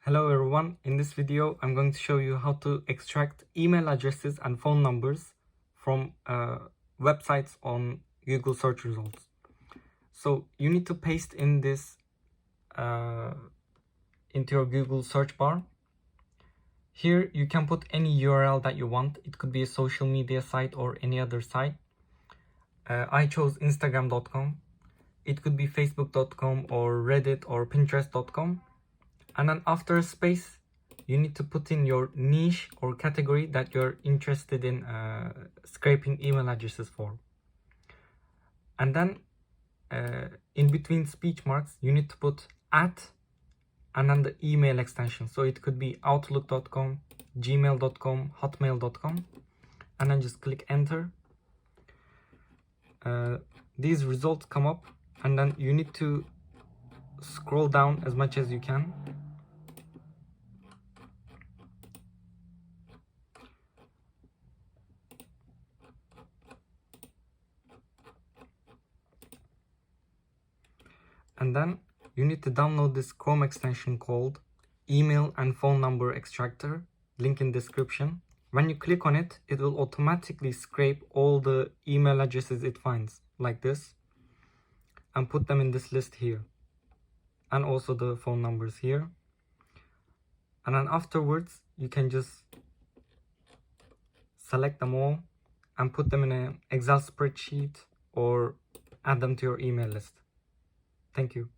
Hello everyone, in this video I'm going to show you how to extract email addresses and phone numbers from websites on Google search results. So you need to paste in this into your Google search bar. Here you can put any URL that you want. It could be a social media site or any other site. I chose Instagram.com. It could be Facebook.com or Reddit or Pinterest.com. And then after a space, you need to put in your niche or category that you're interested in scraping email addresses for. And then in between speech marks, you need to put @ and then the email extension. So it could be outlook.com, gmail.com, hotmail.com, and then just click enter. These results come up, and then you need to scroll down as much as you can. And then you need to download this Chrome extension called Email and Phone Number Extractor, link in description. When you click on it, it will automatically scrape all the email addresses it finds, like this, and put them in this list here, and also the phone numbers here. And then afterwards, you can just select them all and put them in an Excel spreadsheet or add them to your email list. Thank you.